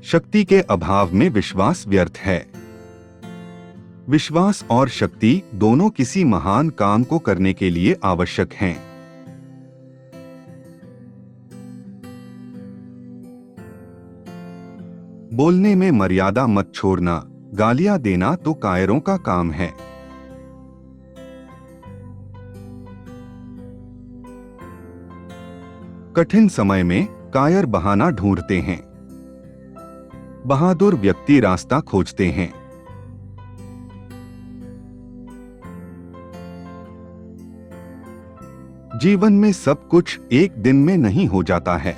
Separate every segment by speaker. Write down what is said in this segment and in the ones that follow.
Speaker 1: शक्ति के अभाव में विश्वास व्यर्थ है। विश्वास और शक्ति दोनों किसी महान काम को करने के लिए आवश्यक हैं। बोलने में मर्यादा मत छोड़ना, गालियां देना तो कायरों का काम है। कठिन समय में कायर बहाना ढूंढते हैं, बहादुर व्यक्ति रास्ता खोजते हैं। जीवन में सब कुछ एक दिन में नहीं हो जाता है।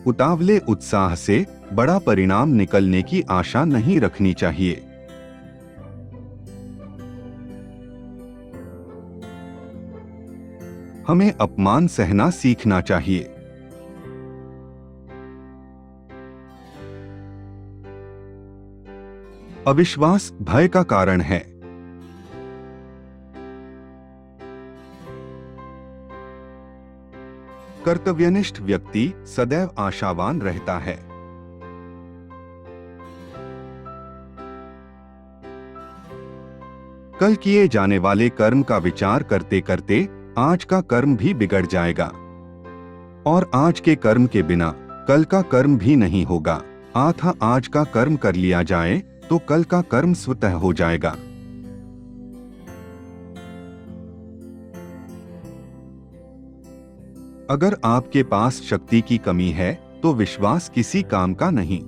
Speaker 1: उतावले उत्साह से बड़ा परिणाम निकलने की आशा नहीं रखनी चाहिए। हमें अपमान सहना सीखना चाहिए। अविश्वास भय का कारण है। कर्तव्यनिष्ठ व्यक्ति सदैव आशावान रहता है। कल किए जाने वाले कर्म का विचार करते करते आज का कर्म भी बिगड़ जाएगा, और आज के कर्म के बिना कल का कर्म भी नहीं होगा। अतः आज का कर्म कर लिया जाए तो कल का कर्म स्वतः हो जाएगा। अगर आपके पास शक्ति की कमी है तो विश्वास किसी काम का नहीं,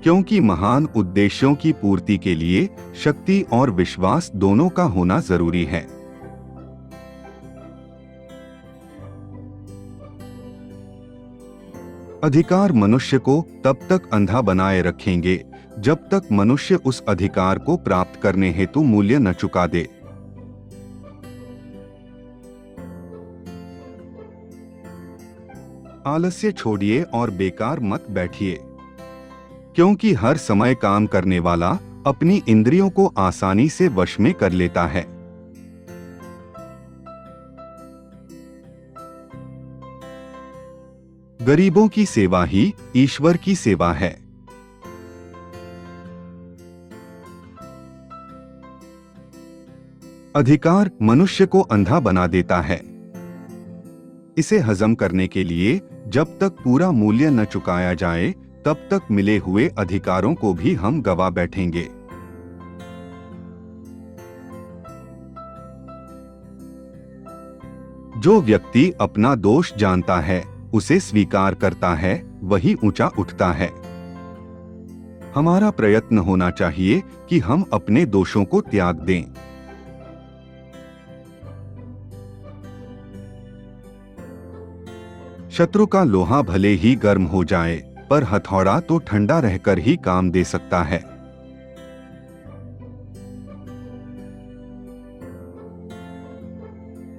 Speaker 1: क्योंकि महान उद्देश्यों की पूर्ति के लिए शक्ति और विश्वास दोनों का होना जरूरी है। अधिकार मनुष्य को तब तक अंधा बनाए रखेंगे जब तक मनुष्य उस अधिकार को प्राप्त करने हेतु मूल्य न चुका दे। आलस्य छोड़िए और बेकार मत बैठिए, क्योंकि हर समय काम करने वाला अपनी इंद्रियों को आसानी से वश में कर लेता है। गरीबों की सेवा ही ईश्वर की सेवा है। अधिकार मनुष्य को अंधा बना देता है। इसे हजम करने के लिए जब तक पूरा मूल्य न चुकाया जाए तब तक मिले हुए अधिकारों को भी हम गवा बैठेंगे। जो व्यक्ति अपना दोष जानता है, उसे स्वीकार करता है, वही ऊंचा उठता है। हमारा प्रयत्न होना चाहिए कि हम अपने दोषों को त्याग दें। शत्रु का लोहा भले ही गर्म हो जाए, पर हथौड़ा तो ठंडा रहकर ही काम दे सकता है।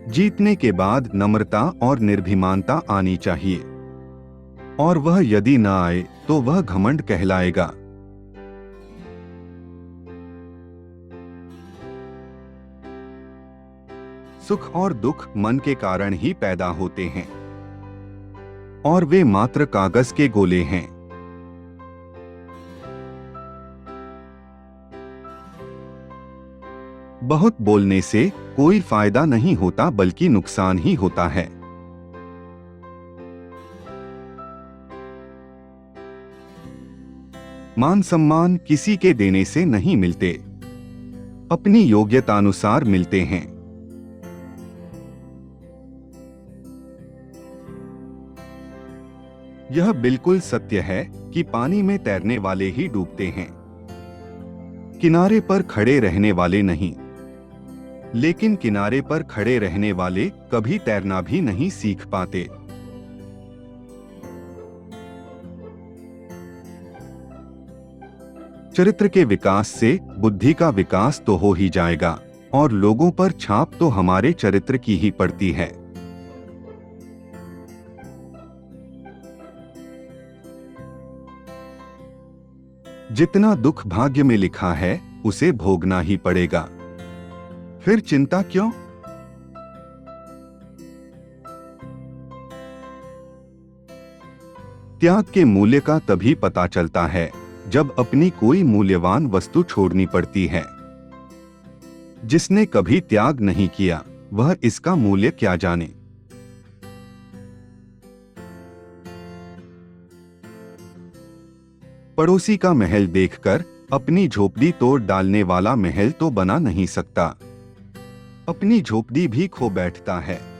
Speaker 1: जीतने के बाद नम्रता और निर्भिमानता आनी चाहिए, और वह यदि न आए तो वह घमंड कहलाएगा। सुख और दुख मन के कारण ही पैदा होते हैं, और वे मात्र कागज के गोले हैं। बहुत बोलने से कोई फायदा नहीं होता, बल्कि नुकसान ही होता है। मान सम्मान किसी के देने से नहीं मिलते, अपनी योग्यतानुसार मिलते हैं। यह बिल्कुल सत्य है कि पानी में तैरने वाले ही डूबते हैं, किनारे पर खड़े रहने वाले नहीं। लेकिन किनारे पर खड़े रहने वाले कभी तैरना भी नहीं सीख पाते। चरित्र के विकास से बुद्धि का विकास तो हो ही जाएगा, और लोगों पर छाप तो हमारे चरित्र की ही पड़ती है। जितना दुख भाग्य में लिखा है उसे भोगना ही पड़ेगा, फिर चिंता क्यों? त्याग के मूल्य का तभी पता चलता है जब अपनी कोई मूल्यवान वस्तु छोड़नी पड़ती है। जिसने कभी त्याग नहीं किया वह इसका मूल्य क्या जाने। पड़ोसी का महल देखकर अपनी झोपड़ी तोड़ डालने वाला महल तो बना नहीं सकता, अपनी झोपड़ी भी खो बैठता है।